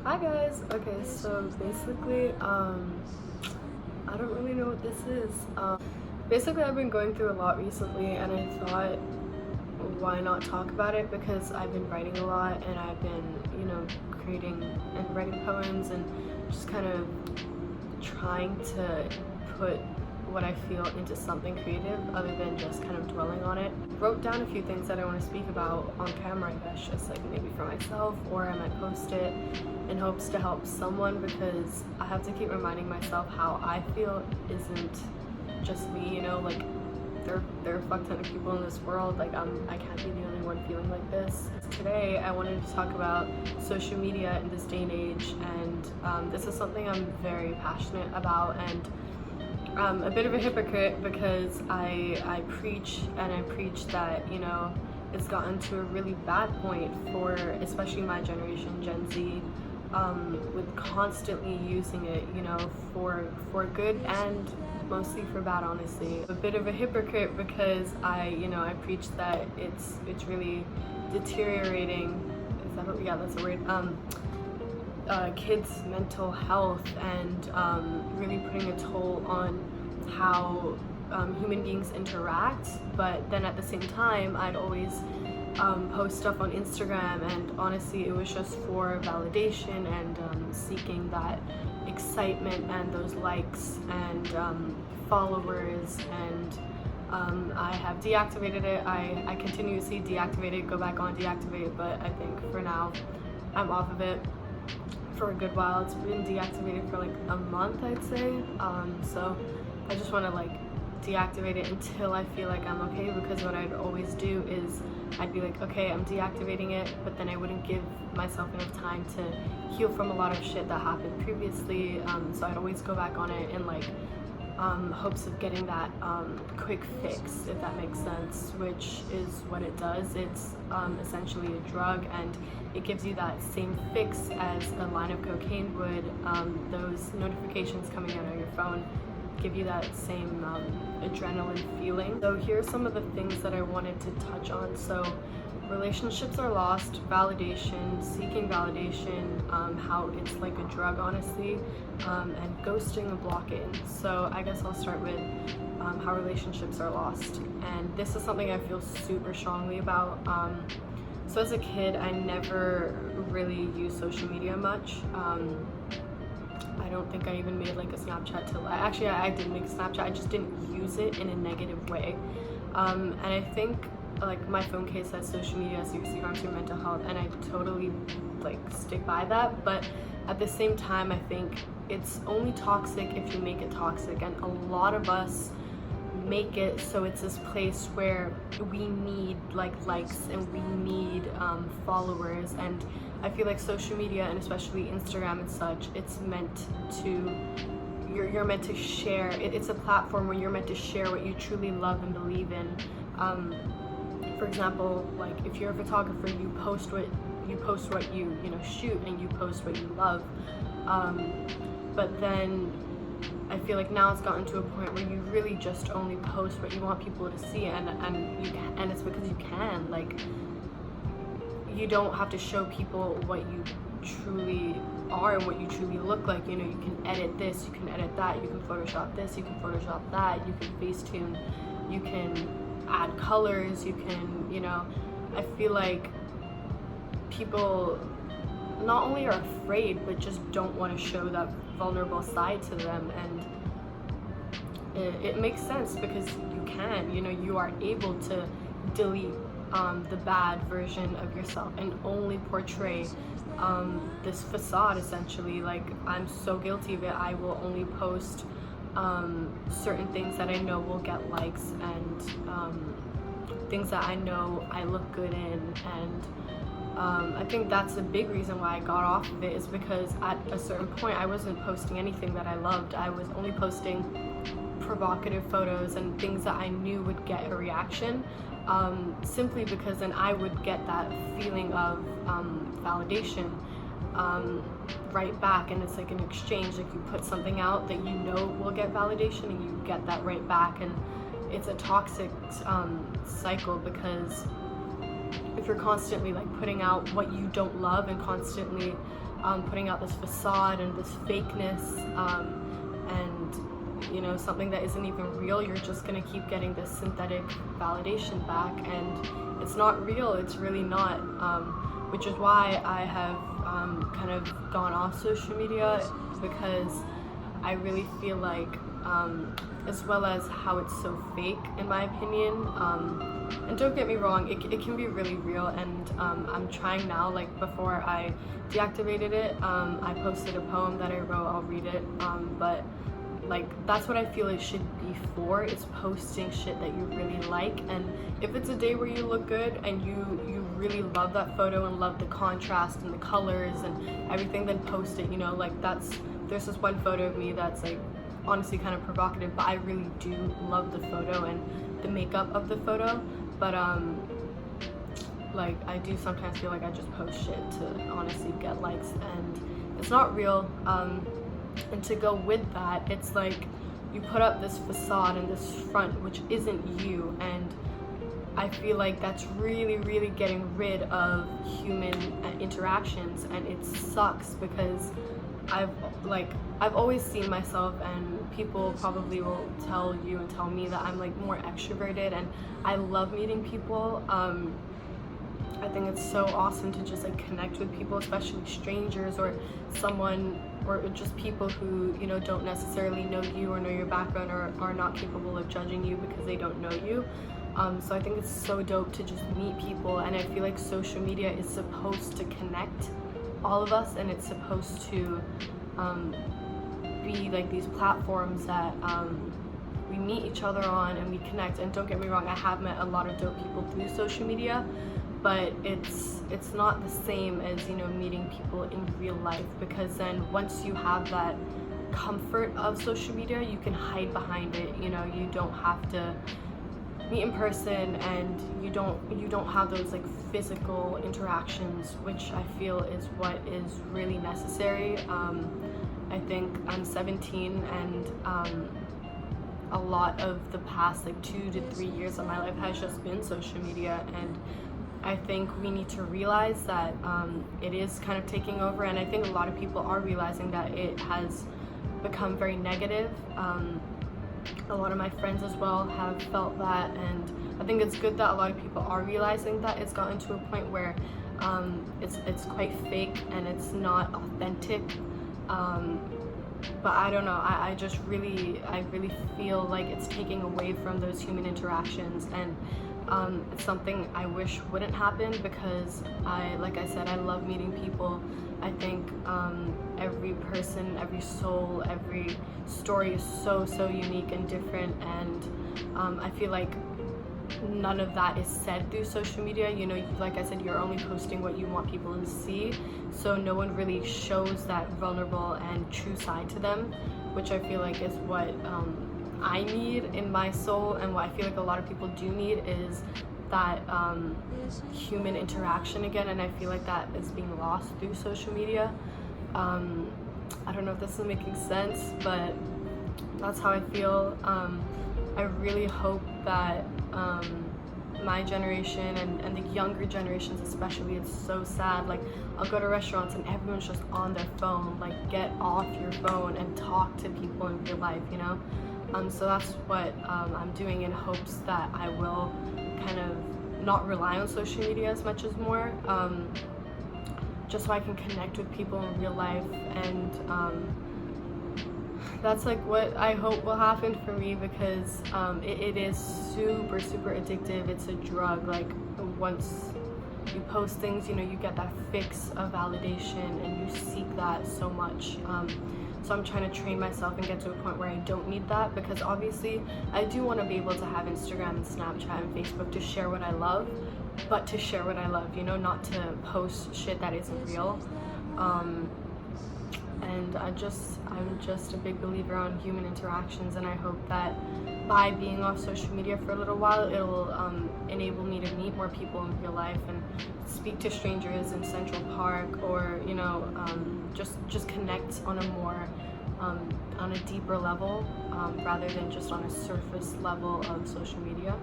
Hi guys. Okay, so basically, I don't really know what this is. Basically, I've been going through a lot recently, and I thought, why not talk about it? Because I've been writing a lot, and I've been, creating and writing poems, and just kind of trying to put what I feel into something creative other than just kind of dwelling on it. Wrote down a few things that I want to speak about on camera, I guess, just like maybe for myself, or I might post it in hopes to help someone, because I have to keep reminding myself how I feel isn't just me, like there are a fuck ton of people in this world. Like I can't be the only one feeling like this. Today I wanted to talk about social media in this day and age, and this is something I'm very passionate about, and a bit of a hypocrite because I preach that it's gotten to a really bad point for especially my generation, Gen Z, with constantly using it, for good and mostly for bad, honestly. A bit of a hypocrite because I preach that it's really deteriorating. Is that yeah, that's a word. Kids' mental health, and really putting a toll on how human beings interact. But then at the same time, I'd always post stuff on Instagram, and honestly it was just for validation and seeking that excitement and those likes and followers, and I have deactivated it. I continuously deactivate it, go back on, deactivate it, but I think for now I'm off of it for a good while. It's been deactivated for like a month, I'd say. So I just want to like deactivate it until I feel like I'm okay, because what I'd always do is I'd be like, okay, I'm deactivating it, but then I wouldn't give myself enough time to heal from a lot of shit that happened previously. So I'd always go back on it in like hopes of getting that quick fix, if that makes sense, which is what it does. It's essentially a drug, and it gives you that same fix as a line of cocaine would. Those notifications coming out on your phone give you that same adrenaline feeling. So here are some of the things that I wanted to touch on. So relationships are lost, validation, seeking validation, how it's like a drug, honestly, and ghosting and blocking. So I guess I'll start with how relationships are lost, and this is something I feel super strongly about. So as a kid, I never really used social media much. I don't think I even made like a Snapchat till I did make a Snapchat, I just didn't use it in a negative way. And I think like my phone case says social media seriously harms your mental health, and I totally like stick by that. But at the same time, I think it's only toxic if you make it toxic, and a lot of us make it so it's this place where we need like likes and we need followers. And I feel like social media, and especially Instagram and such, it's meant to you're meant to share. It's a platform where you're meant to share what you truly love and believe in. For example, like if you're a photographer, you post what you shoot, and you post what you love. But then I feel like now it's gotten to a point where you really just only post what you want people to see, and it's because you can. Like, you don't have to show people what you truly are and what you truly look like. You can edit this, you can edit that, you can Photoshop this, you can Photoshop that, you can Facetune, you can add colors, you can, I feel like people not only are afraid, but just don't want to show that vulnerable side to them. And it makes sense because you can, you are able to delete the bad version of yourself and only portray this facade, essentially. Like, I'm so guilty of it. I will only post certain things that I know will get likes, and things that I know I look good in. And I think that's a big reason why I got off of it, is because at a certain point I wasn't posting anything that I loved. I was only posting provocative photos and things that I knew would get a reaction, simply because then I would get that feeling of validation right back. And it's like an exchange. Like, you put something out that you know will get validation, and you get that right back. And it's a toxic cycle, because if you're constantly like putting out what you don't love and constantly putting out this facade and this fakeness, and something that isn't even real. You're just gonna keep getting this synthetic validation back, and it's not real. It's really not, which is why I have kind of gone off social media, because I really feel like, as well as how it's so fake, in my opinion, and don't get me wrong, it can be really real, and I'm trying now, like before I deactivated it, I posted a poem that I wrote. I'll read it, but like that's what I feel it should be for. It's posting shit that you really like, and if it's a day where you look good and you really love that photo and love the contrast and the colors and everything, then post it. Like there's this one photo of me that's like honestly kind of provocative, but I really do love the photo and the makeup of the photo. But like I do sometimes feel like I just post shit to honestly get likes, and it's not real. And to go with that, it's like you put up this facade and this front which isn't you, and I feel like that's really, really getting rid of human interactions, and it sucks because I've always seen myself, and people probably will tell you and tell me that I'm like more extroverted, and I love meeting people. I think it's so awesome to just like connect with people, especially strangers or someone, or just people who don't necessarily know you or know your background, or are not capable of judging you because they don't know you. So I think it's so dope to just meet people, and I feel like social media is supposed to connect all of us, and it's supposed to be like these platforms that we meet each other on and we connect. And don't get me wrong, I have met a lot of dope people through social media, but it's not the same as meeting people in real life, because then once you have that comfort of social media, you can hide behind it. You don't have to meet in person, and you don't have those like physical interactions, which I feel is what is really necessary. I think I'm 17, and a lot of the past like 2 to 3 years of my life has just been social media, and I think we need to realize that it is kind of taking over, and I think a lot of people are realizing that it has become very negative. A lot of my friends as well have felt that, and I think it's good that a lot of people are realizing that it's gotten to a point where it's quite fake and it's not authentic. But I don't know, I really feel like it's taking away from those human interactions, and it's something I wish wouldn't happen, because like I said, I love meeting people. I think every person, every soul, every story is so unique and different, and I feel like none of that is said through social media. Like I said, you're only posting what you want people to see, so no one really shows that vulnerable and true side to them, which I feel like is what I need in my soul, and what I feel like a lot of people do need is that human interaction again, and I feel like that is being lost through social media. I don't know if this is making sense, but that's how I feel. I really hope that my generation and the younger generations especially, it's so sad, like I'll go to restaurants and everyone's just on their phone. Like, get off your phone and talk to people in real life, so that's what I'm doing, in hopes that I will kind of not rely on social media as much as more, just so I can connect with people in real life. And that's like what I hope will happen for me, because it is super addictive. It's a drug. Like, once you post things, you get that fix of validation, and you seek that so much. So I'm trying to train myself and get to a point where I don't need that, because obviously I do want to be able to have Instagram and Snapchat and Facebook to share what I love, but to share what I love, not to post shit that isn't real. And I'm just a big believer on human interactions, and I hope that by being off social media for a little while, it'll enable me to meet more people in real life and speak to strangers in Central Park, or just connect on a more on a deeper level, rather than just on a surface level of social media.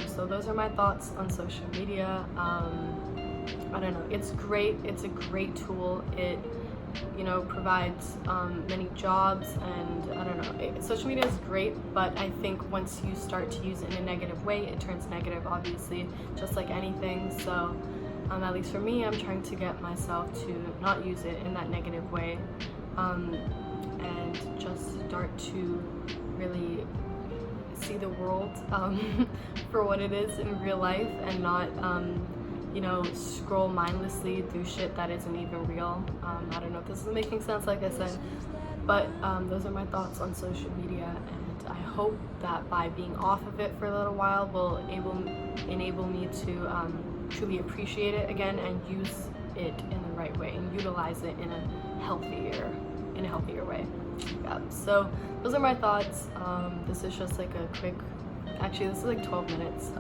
So those are my thoughts on social media. I don't know, it's great. It's a great tool. It you know, provides many jobs, and I don't know, social media is great, but I think once you start to use it in a negative way, it turns negative, obviously, just like anything. So at least for me, I'm trying to get myself to not use it in that negative way, and just start to really see the world for what it is in real life, and not you know, scroll mindlessly through shit that isn't even real. I don't know if this is making sense, like I said, but those are my thoughts on social media, and I hope that by being off of it for a little while will enable me to truly appreciate it again and use it in the right way and utilize it in a healthier way. Yeah, so those are my thoughts. This is just like a quick, actually this is like 12 minutes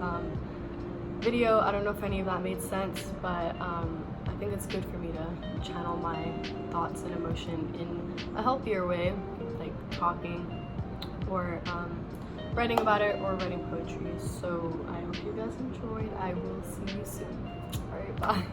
video. I don't know if any of that made sense, but I think it's good for me to channel my thoughts and emotion in a healthier way, like talking or writing about it or writing poetry. So I hope you guys enjoyed. I will see you soon. Alright, bye.